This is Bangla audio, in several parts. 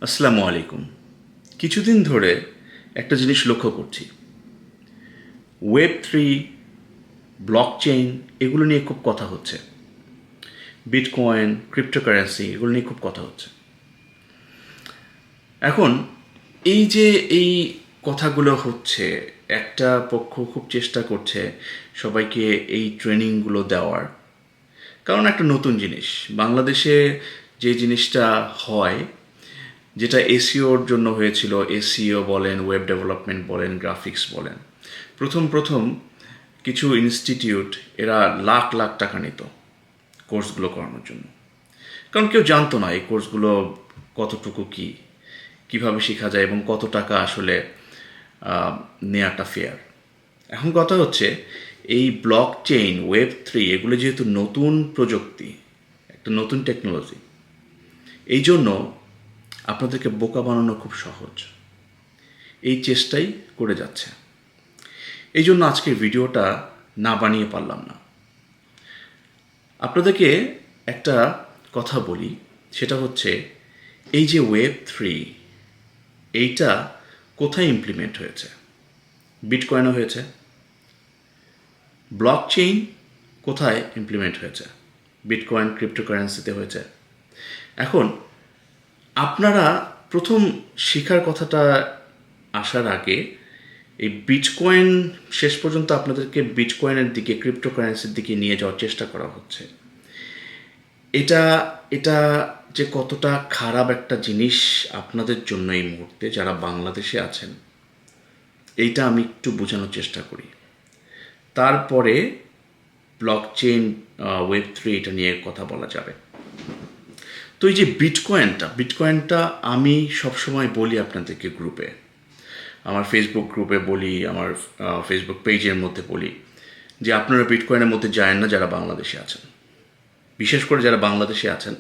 আসসালামু আলাইকুম। কিছুদিন ধরে একটা জিনিস লক্ষ্য করছি, ওয়েব 3, ব্লকচেইন এগুলো নিয়ে খুব কথা হচ্ছে। বিটকয়েন, ক্রিপ্টোকারেন্সি এগুলো নিয়ে খুব কথা হচ্ছে। এখন এই যে এই কথাগুলো হচ্ছে, একটা পক্ষ খুব চেষ্টা করছে সবাইকে এই ট্রেনিংগুলো দেওয়ার, কারণ একটা নতুন জিনিস বাংলাদেশে যে জিনিসটা হয়, যেটা এসইওর জন্য হয়েছিল, এসইও বলেন, ওয়েব ডেভেলপমেন্ট বলেন, গ্রাফিক্স বলেন, প্রথম প্রথম কিছু ইনস্টিটিউট এরা লাখ লাখ টাকা নিত কোর্সগুলো করানোর জন্য, কারণ কেউ জানতো না এই কোর্সগুলো কতটুকু কী, কীভাবে শেখা যায় এবং কত টাকা আসলে নেওয়াটা ফেয়ার। এখন কথা হচ্ছে, এই ব্লকচেইন, ওয়েব 3 এগুলো যেহেতু নতুন প্রযুক্তি, একটা নতুন টেকনোলজি, এই জন্য আপনাদেরকে বোকা বানানো খুব সহজ। এই চেষ্টাই করে যাচ্ছে। এই জন্য আজকের ভিডিওটা না বানিয়ে পারলাম না। আপনাদেরকে একটা কথা বলি, সেটা হচ্ছে এই যে ওয়েব 3, এইটা কোথায় ইমপ্লিমেন্ট হয়েছে? বিটকয়েনও হয়েছে। ব্লকচেইন কোথায় ইমপ্লিমেন্ট হয়েছে? বিটকয়েন, ক্রিপ্টোকারেন্সিতে হয়েছে। এখন আপনারা প্রথম শেখার কথাটা আসার আগে এই বিটকয়েন, শেষ পর্যন্ত আপনাদেরকে বিটকয়েনের দিকে, ক্রিপ্টোকারেন্সির দিকে নিয়ে যাওয়ার চেষ্টা করা হচ্ছে। এটা এটা যে কতটা খারাপ একটা জিনিস আপনাদের জন্য এই মুহূর্তে যারা বাংলাদেশে আছেন, এইটা আমি একটু বোঝানোর চেষ্টা করি। তারপরে ব্লকচেইন, ওয়েব 3 এটা নিয়ে কথা বলা যাবে। তো এই যে বিটকয়েনটা আমি সবসময় বলি আপনাদেরকে গ্রুপে, আমার ফেসবুক গ্রুপে বলি, আমার ফেসবুক পেজের মধ্যে বলি যে আপনারা বিটকয়েনের মধ্যে যায় না যারা বাংলাদেশে আছেন। বিশেষ করে যারা বাংলাদেশে আছেন,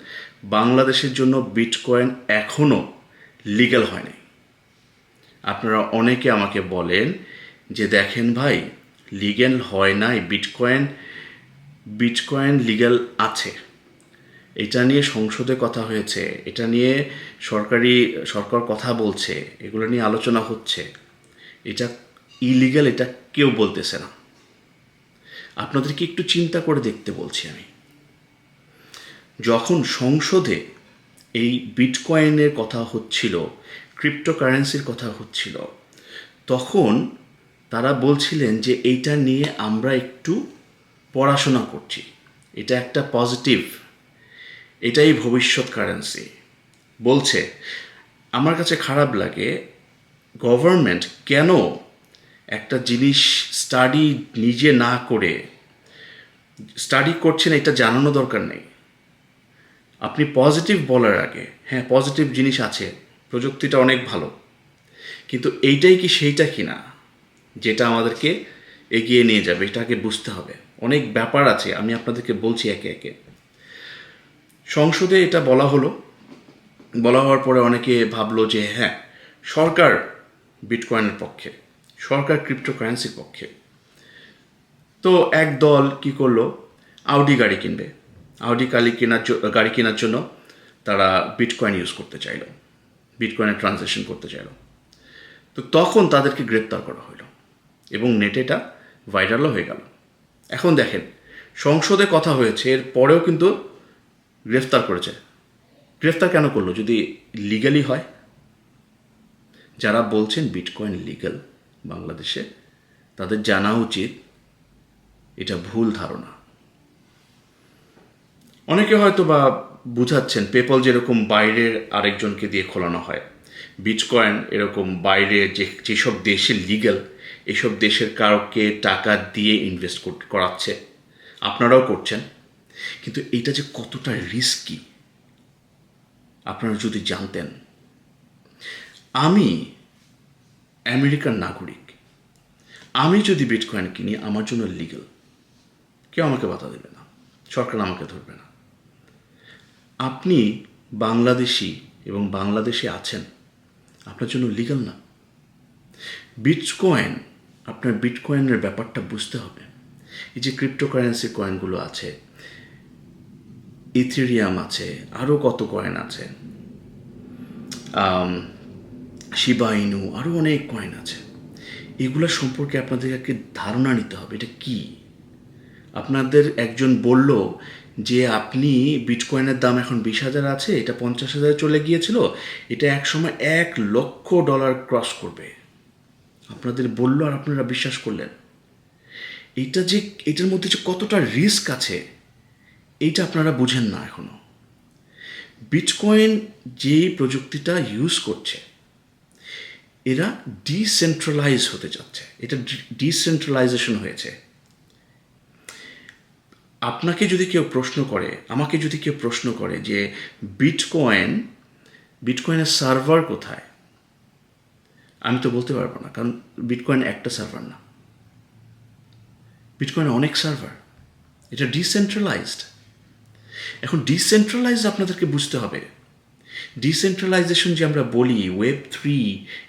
বাংলাদেশের জন্য বিটকয়েন এখনও লিগ্যাল হয়নি। আপনারা অনেকে আমাকে বলেন যে দেখেন ভাই, লিগ্যাল হয় নাই, বিটকয়েন লিগ্যাল আছে, এটা নিয়ে সংসদে কথা হয়েছে, এটা নিয়ে সরকার কথা বলছে, এগুলো নিয়ে আলোচনা হচ্ছে, এটা ইলিগ্যাল এটা কেউ বলতেছে না। আপনাদেরকে একটু চিন্তা করে দেখতে বলছি আমি। যখন সংসদে এই বিটকয়েনের কথা হচ্ছিল, ক্রিপ্টোকারেন্সির কথা হচ্ছিল, তখন তারা বলছিলেন যে এইটা নিয়ে আমরা একটু পড়াশোনা করছি, এটা একটা পজিটিভ, এটাই ভবিষ্যৎ কারেন্সি বলছে। আমার কাছে খারাপ লাগে গভর্নমেন্ট কেন একটা জিনিস স্টাডি নিজে না করে, স্টাডি করছেন এটা জানানো দরকার নেই। আপনি পজিটিভ বলার আগে, হ্যাঁ পজিটিভ জিনিস আছে, প্রযুক্তিটা অনেক ভালো, কিন্তু এইটাই কি সেইটা কিনা যেটা আমাদেরকে এগিয়ে নিয়ে যাবে, এটাকে বুঝতে হবে। অনেক ব্যাপার আছে, আমি আপনাদেরকে বলছি একে একে। সংসদে এটা বলা হলো, বলা হওয়ার পরে অনেকে ভাবলো যে হ্যাঁ, সরকার বিটকয়েনের পক্ষে, সরকার ক্রিপ্টোকারেন্সির পক্ষে। তো এক দল কি করলো, আউডি গাড়ি কিনবে, আউডি গাড়ি কেনার জন্য তারা বিটকয়েন ইউজ করতে চাইল, বিটকয়েনের ট্রানজ্যাকশন করতে চাইল। তো তখন তাদেরকে গ্রেপ্তার করা হলো এবং নেটে এটা ভাইরালও হয়ে গেল। এখন দেখেন, সংসদে কথা হয়েছে, এর পরেও কিন্তু গ্রেফতার করেছে। গ্রেফতার কেন করলো যদি লিগ্যালি হয়? যারা বলছেন বিটকয়েন লিগ্যাল বাংলাদেশে, তাদের জানা উচিত এটা ভুল ধারণা। অনেকে হয়তো বা বুঝাচ্ছেন, পেপল যেরকম বাইরের আরেকজনকে দিয়ে খোলানো হয়, বিটকয়েন এরকম বাইরে যেসব দেশে লিগ্যাল, এসব দেশের কাউকে টাকা দিয়ে ইনভেস্ট করাচ্ছে, আপনারাও করছেন। কিন্তু এটা যে কতটা রিস্কি আপনারা যদি জানতেন। আমি আমেরিকার নাগরিক, আমি যদি বিটকয়েন কিনি আমার জন্য লিগ্যাল, কেউ আমাকে বাধা দেবে না, সরকার আমাকে ধরবে না। আপনি বাংলাদেশি এবং বাংলাদেশে আছেন, আপনার জন্য লিগ্যাল না। বিটকয়েন, আপনার বিটকয়েনের ব্যাপারটা বুঝতে হবে। এই যে ক্রিপ্টোকারেন্সি কয়েনগুলো আছে, ইথেরিয়াম আছে, আরও কত কয়েন আছে, শিবা ইনু, আরও অনেক কয়েন আছে। এগুলো সম্পর্কে আপনাদেরকে ধারণা নিতে হবে এটা কি। আপনাদের একজন বলল যে আপনি বিটকয়েনের দাম এখন 20,000 আছে, এটা 50,000 চলে গিয়েছিল, এটা একসময় $1,00,000 ক্রস করবে। আপনাদের বলল আর আপনারা বিশ্বাস করলেন। এটার মধ্যে যে কতটা রিস্ক আছে এইটা আপনারা বুঝেন না এখনো। বিটকয়েন যে প্রযুক্তিটা ইউজ করছে এরা ডিসেন্ট্রালাইজ হতে যাচ্ছে, এটা ডিসেন্ট্রালাইজেশন হয়েছে। আপনাকে যদি কেউ প্রশ্ন করে, আমাকে যদি কেউ প্রশ্ন করে যে বিটকয়েনের সার্ভার কোথায়, আমি তো বলতে পারবো না, কারণ বিটকয়েন একটা সার্ভার না, বিটকয়েন অনেক সার্ভার, এটা ডিসেন্ট্রালাইজড। এখন ডিসেন্ট্রালাইজড আপনাদেরকে বুঝতে হবে। ডিসেন্ট্রালাইজেশন যে আমরা বলি Web3,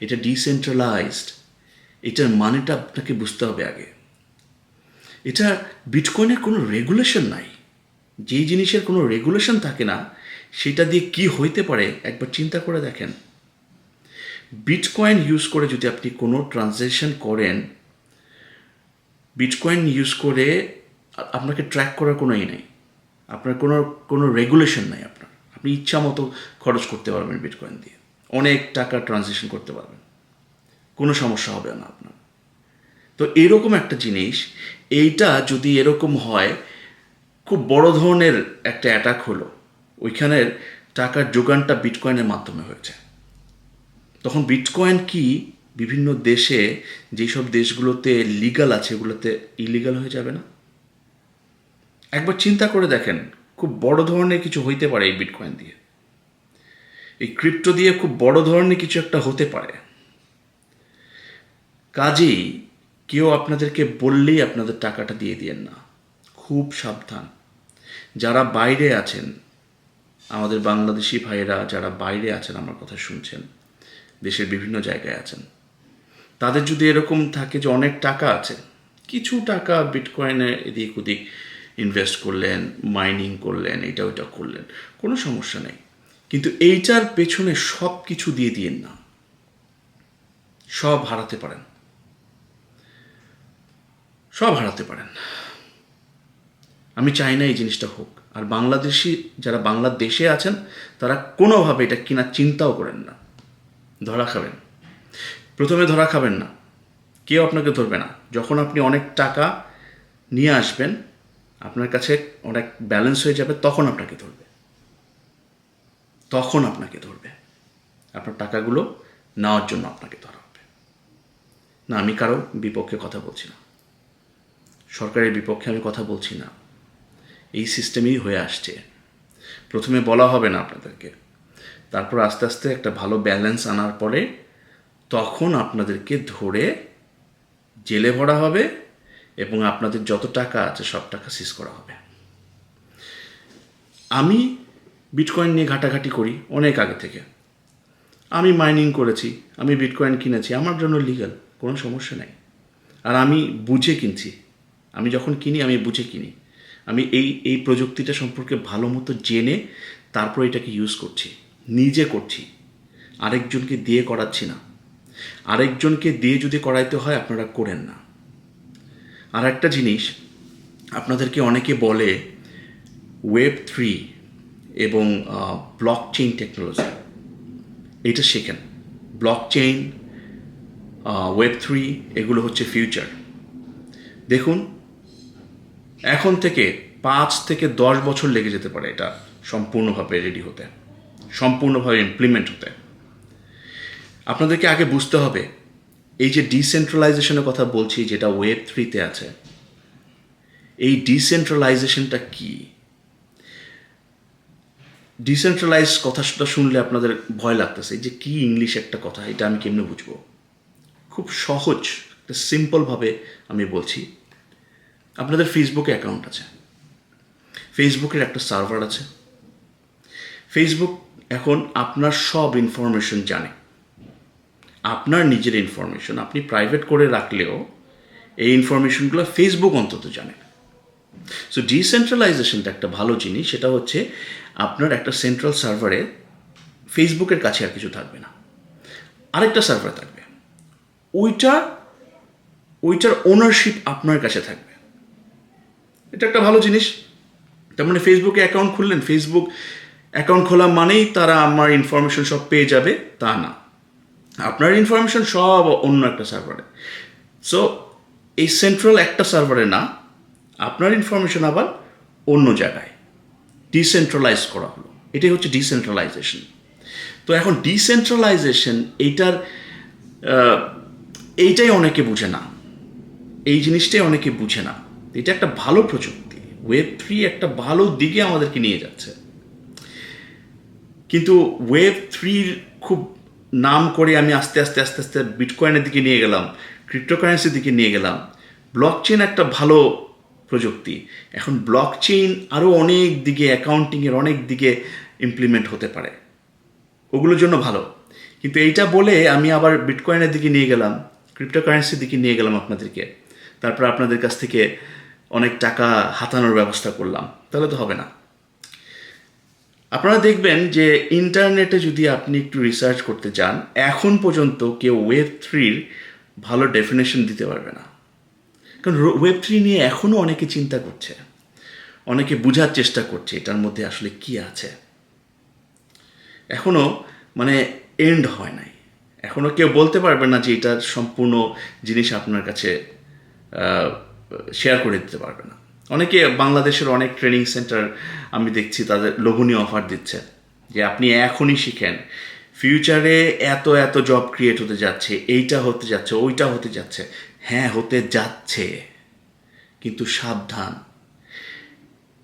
এটা ডিসেন্ট্রালাইজড, এটার মানেটা আপনাকে বুঝতে হবে আগে। এটা বিটকয়েনের কোনো রেগুলেশন নাই। যেই জিনিসের কোনো রেগুলেশন থাকে না সেটা দিয়ে কি হইতে পারে একবার চিন্তা করে দেখেন। বিটকয়েন ইউজ করে যদি আপনি কোনো ট্রানজ্যাকশন করেন, বিটকয়েন ইউজ করে আপনাকে ট্র্যাক করার কোনোই নেই, আপনার কোনো রেগুলেশন নাই। আপনি ইচ্ছা মতো খরচ করতে পারবেন বিটকয়েন দিয়ে, অনেক টাকা ট্রানজ্যাকশন করতে পারবেন, কোনো সমস্যা হবে না আপনার। তো এরকম একটা জিনিস, এইটা যদি এরকম হয়, খুব বড় ধরনের একটা অ্যাটাক হলো, ওইখানের টাকার যোগানটা বিটকয়েনের মাধ্যমে হয়েছে, তখন বিটকয়েন কি বিভিন্ন দেশে, যেসব দেশগুলোতে লিগাল আছে ওগুলোতে ইলিগাল হয়ে যাবে না? একবার চিন্তা করে দেখেন, খুব বড় ধরনের কিছু হইতে পারে এই বিটকয়েন দিয়ে, এই ক্রিপ্টো দিয়ে খুব বড় ধরনের কিছু একটা হতে পারে। কাজেই কেউ আপনাদেরকে বললেই আপনাদের টাকাটা দিয়ে দিয়েন না, খুব সাবধান। যারা বাইরে আছেন, আমাদের বাংলাদেশি ভাইয়েরা যারা বাইরে আছেন, আমার কথা শুনছেন, দেশের বিভিন্ন জায়গায় আছেন, তাদের যদি এরকম থাকে যে অনেক টাকা আছে, কিছু টাকা বিটকয়েনে এদিক ওদিক ইনভেস্ট করলেন, মাইনিং করলেন, এটা ওইটা করলেন, কোনো সমস্যা নেই, কিন্তু এইটার পেছনে সব কিছু দিয়ে দিয়েন না, সব হারাতে পারেন, সব হারাতে পারেন। আমি চাই না এই জিনিসটা হোক। আর বাংলাদেশি যারা বাংলাদেশে আছেন তারা কোনোভাবে এটা কিনা চিন্তাও করেন না, ধরা খাবেন। প্রথমে ধরা খাবেন না, কেউ আপনাকে ধরবে না। যখন আপনি অনেক টাকা নিয়ে আসবেন, আপনার কাছে অনেক ব্যালেন্স হয়ে যাবে, তখন আপনাকে ধরবে, আপনার টাকাগুলো নেওয়ার জন্য আপনাকে ধরা হবে। না, আমি কারো বিপক্ষে কথা বলছি না, সরকারের বিপক্ষে আমি কথা বলছি না, এই সিস্টেমেই হয়ে আসছে। প্রথমে বলা হবে না আপনাদেরকে, তারপর আস্তে আস্তে একটা ভালো ব্যালেন্স আনার পরে তখন আপনাদেরকে ধরে জেলে ভরা হবে এবং আপনাদের যত টাকা আছে সব টাকা সিজ করা হবে। আমি বিটকয়েন নিয়ে ঘাটাঘাটি করি অনেক আগে থেকে, আমি মাইনিং করেছি, আমি বিটকয়েন কিনেছি, আমার জন্য লিগ্যাল, কোনো সমস্যা নেই। আর আমি বুঝে কিনছি, আমি যখন কিনি আমি বুঝে কিনি, আমি এই প্রযুক্তিটা সম্পর্কে ভালো মতো জেনে তারপর এটাকে ইউজ করছি, নিজে করছি, আরেকজনকে দিয়ে করাচ্ছি না। আরেকজনকে দিয়ে যদি করাইতে হয় আপনারা করেন না। আর একটা জিনিস, আপনাদেরকে অনেকে বলে Web3 এবং ব্লকচেইন টেকনোলজি, এইটা শেখেন। ব্লকচেইন, Web3 এগুলো হচ্ছে ফিউচার। দেখুন, এখন থেকে 5 থেকে 10 বছর লেগে যেতে পারে এটা সম্পূর্ণভাবে রেডি হতে, সম্পূর্ণভাবে ইমপ্লিমেন্ট হতে। আপনাদেরকে আগে বুঝতে হবে এই যে ডিসেন্ট্রালাইজেশনের কথা বলছি, যেটা Web3-তে আছে, এই ডিসেন্ট্রালাইজেশনটা কি? ডিসেন্ট্রালাইজ কথাটা শুনলে আপনাদের ভয় লাগতেছে যে কি ইংলিশ একটা কথা, এটা আমি কেমনে বুঝবো? খুব সহজ, একটা সিম্পলভাবে আমি বলছি। আপনাদের ফেসবুকে অ্যাকাউন্ট আছে, ফেসবুকের একটা সার্ভার আছে, ফেসবুক এখন আপনার সব ইনফরমেশন জানে, আপনার নিজের ইনফরমেশন আপনি প্রাইভেট করে রাখলেও এই ইনফরমেশনগুলো ফেসবুক অন্তত জানে। সো ডিসেন্ট্রালাইজেশনটা একটা ভালো জিনিস, সেটা হচ্ছে আপনার একটা সেন্ট্রাল সার্ভারে ফেসবুকের কাছে আর কিছু থাকবে না, আরেকটা সার্ভার থাকবে, ওইটার ওনারশিপ আপনার কাছে থাকবে। এটা একটা ভালো জিনিস। তার মানে ফেসবুকে অ্যাকাউন্ট খুললেন, ফেসবুক অ্যাকাউন্ট খোলা মানেই তারা আমার ইনফরমেশন সব পেয়ে যাবে তা না, আপনার ইনফরমেশন সব অন্য একটা সার্ভারে। সো এই সেন্ট্রাল একটা সার্ভারে না, আপনার ইনফরমেশন আবার অন্য জায়গায় ডিসেন্ট্রালাইজ করা হলো। এটাই হচ্ছে ডিসেন্ট্রালাইজেশন। তো এখন ডিসেন্ট্রালাইজেশন এইটাই অনেকে বুঝে না, এই জিনিসটাই অনেকে বুঝে না। এটা একটা ভালো প্রযুক্তি, Web3 একটা ভালো দিকে আমাদেরকে নিয়ে যাচ্ছে, কিন্তু Web3 খুব নাম করে আমি আস্তে আস্তে আস্তে আস্তে বিটকয়েনের দিকে নিয়ে গেলাম, ক্রিপ্টোকারেন্সির দিকে নিয়ে গেলাম। ব্লকচেন একটা ভালো প্রযুক্তি, এখন ব্লকচেন আরও অনেক দিকে, অ্যাকাউন্টিংয়ের অনেক দিকে ইমপ্লিমেন্ট হতে পারে, ওগুলোর জন্য ভালো। কিন্তু এইটা বলে আমি আবার বিটকয়েনের দিকে নিয়ে গেলাম, ক্রিপ্টোকারেন্সির দিকে নিয়ে গেলাম আপনাদেরকে, তারপর আপনাদের কাছ থেকে অনেক টাকা হাতানোর ব্যবস্থা করলাম, তাহলে তো হবে না। আপনারা দেখবেন যে ইন্টারনেটে যদি আপনি একটু রিসার্চ করতে যান, এখন পর্যন্ত কেউ Web3 ভালো ডেফিনেশন দিতে পারবে না। কারণ Web3 নিয়ে এখনও অনেকে চিন্তা করছে, অনেকে বোঝার চেষ্টা করছে এটার মধ্যে আসলে কি আছে। এখনও মানে এন্ড হয় নাই, এখনও কেউ বলতে পারবে না যে এটার সম্পূর্ণ জিনিস আপনার কাছে শেয়ার করে দিতে পারবে না। অনেকে বাংলাদেশের অনেক ট্রেনিং সেন্টার আমি দেখছি তাদের লোভনীয় অফার দিচ্ছে যে আপনি এখনই শিখেন, ফিউচারে এত এত জব ক্রিয়েট হতে যাচ্ছে, এইটা হতে যাচ্ছে, ওইটা হতে যাচ্ছে। হ্যাঁ, হতে যাচ্ছে, কিন্তু সাবধান,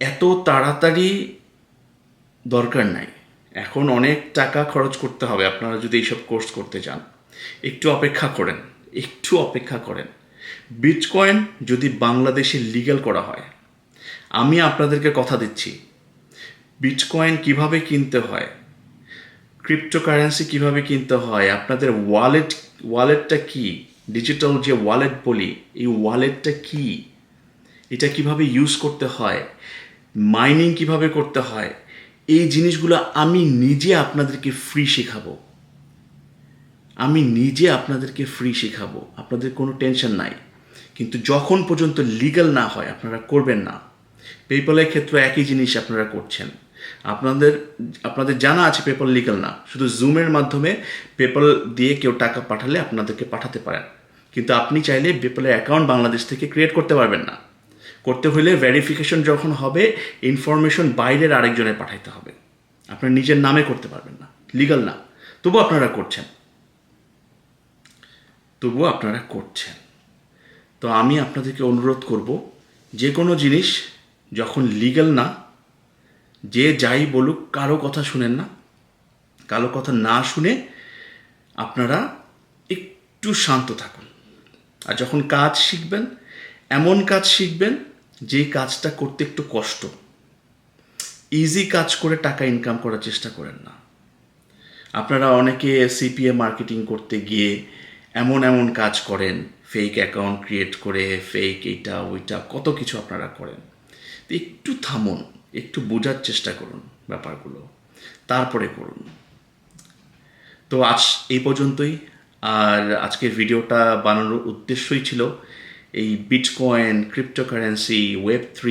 এত তাড়াতাড়ি দরকার নাই। এখন অনেক টাকা খরচ করতে হবে আপনারা যদি এইসব কোর্স করতে চান। একটু অপেক্ষা করেন, একটু অপেক্ষা করেন। বিটকয়েন যদি বাংলাদেশে লিগ্যাল করা হয়, আমি আপনাদেরকে কথা দিচ্ছি, বিটকয়েন কিভাবে কিনতে হয়, ক্রিপ্টোকারেন্সি কিভাবে কিনতে হয়, আপনাদের ওয়ালেটটা কি, ডিজিটাল যে ওয়ালেট বলি, এই ওয়ালেটটা কি, এটা কিভাবে ইউজ করতে হয়, মাইনিং কিভাবে করতে হয়, এই জিনিসগুলো আমি নিজে আপনাদেরকে ফ্রি শেখাবো। আমি নিজে আপনাদেরকে ফ্রি শেখাবো, আপনাদের কোনো টেনশন নাই। কিন্তু যখন পর্যন্ত লিগ্যাল না হয় আপনারা করবেন না। পেপ্যালের ক্ষেত্রে একই জিনিস আপনারা করছেন। আপনাদের জানা আছে পেপ্যাল লিগ্যাল না, শুধু জুমের মাধ্যমে পেপ্যাল দিয়ে কেউ টাকা পাঠালে আপনাদেরকে পাঠাতে পারেন, কিন্তু আপনি চাইলে পেপ্যালের অ্যাকাউন্ট বাংলাদেশ থেকে ক্রিয়েট করতে পারবেন না। করতে হলে ভেরিফিকেশন যখন হবে, ইনফরমেশন বাইরের আরেকজনের পাঠাইতে হবে, আপনার নিজের নামে করতে পারবেন না, লিগ্যাল না। তবুও আপনারা করছেন। তো আমি আপনাদেরকে অনুরোধ করব, যে কোনো জিনিস যখন লিগ্যাল না, যে যাই বলুক কারো কথা শুনেন না, কারো কথা না শুনে আপনারা একটু শান্ত থাকুন। আর যখন কাজ শিখবেন, এমন কাজ শিখবেন যে কাজটা করতে একটু কষ্ট, ইজি কাজ করে টাকা ইনকাম করার চেষ্টা করেন না। আপনারা অনেকে সিপিএ মার্কেটিং করতে গিয়ে এমন কাজ করেন, ফেক অ্যাকাউন্ট ক্রিয়েট করে, ফেক এইটা ওইটা কত কিছু আপনারা করেন। তো একটু থামুন, একটু বোঝার চেষ্টা করুন ব্যাপারগুলো, তারপরে করুন। তো আজ এই পর্যন্তই। আর আজকের ভিডিওটা বানানোর উদ্দেশ্যই ছিল এই বিটকয়েন, ক্রিপ্টোকারেন্সি, Web3,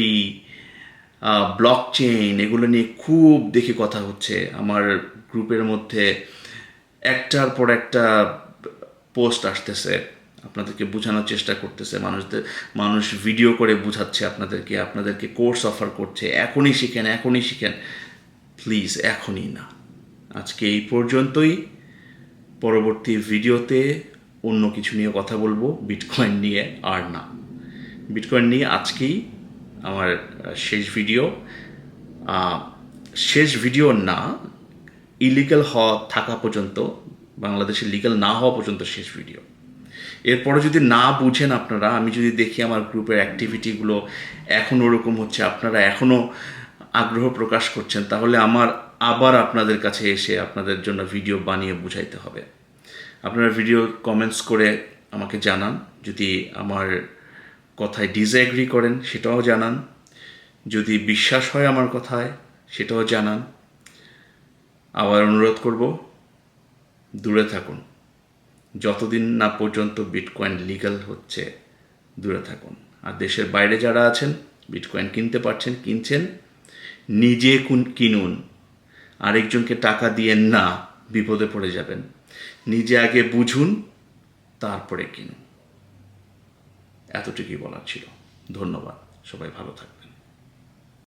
ব্লকচেইন, এগুলো নিয়ে খুব দেখি কথা হচ্ছে আমার গ্রুপের মধ্যে, একটার পর একটা পোস্ট আসতেছে, আপনাদেরকে বোঝানোর চেষ্টা করতেছে, মানুষ ভিডিও করে বোঝাচ্ছে আপনাদেরকে কোর্স অফার করছে, এখনই শিখেন। প্লিজ এখনই না, আজকে এই পর্যন্তই। পরবর্তী ভিডিওতে অন্য কিছু নিয়ে কথা বলবো, বিটকয়েন নিয়ে আর না। বিটকয়েন নিয়ে আজকেই আমার শেষ ভিডিও না, ইলিগাল থাকা পর্যন্ত, বাংলাদেশে লিগ্যাল না হওয়া পর্যন্ত শেষ ভিডিও। এরপরে যদি না বুঝেন আপনারা, আমি যদি দেখি আমার গ্রুপের অ্যাক্টিভিটিগুলো এখন ওরকম হচ্ছে, আপনারা এখনও আগ্রহ প্রকাশ করছেন, তাহলে আমার আবার আপনাদের কাছে এসে আপনাদের জন্য ভিডিও বানিয়ে বুঝাইতে হবে। আপনারা ভিডিও কমেন্টস করে আমাকে জানান, যদি আমার কথায় ডিসএগ্রি করেন সেটাও জানান, যদি বিশ্বাস হয় আমার কথায় সেটাও জানান। আবার অনুরোধ করব, দূরে থাকুন। যতদিন না পর্যন্ত বিটকয়েন লিগ্যাল হচ্ছে, দূরে থাকুন। আর দেশের বাইরে যারা আছেন, বিটকয়েন কিনতে পারছেন, কিনছেন, নিজে কিনুন। আরেকজনকে টাকা দিয়েন না, বিপদে পড়ে যাবেন। নিজে আগে বুঝুন, তারপরে কিনুন। এতটুকুই বলার ছিল। ধন্যবাদ। সবাই ভালো থাকবেন।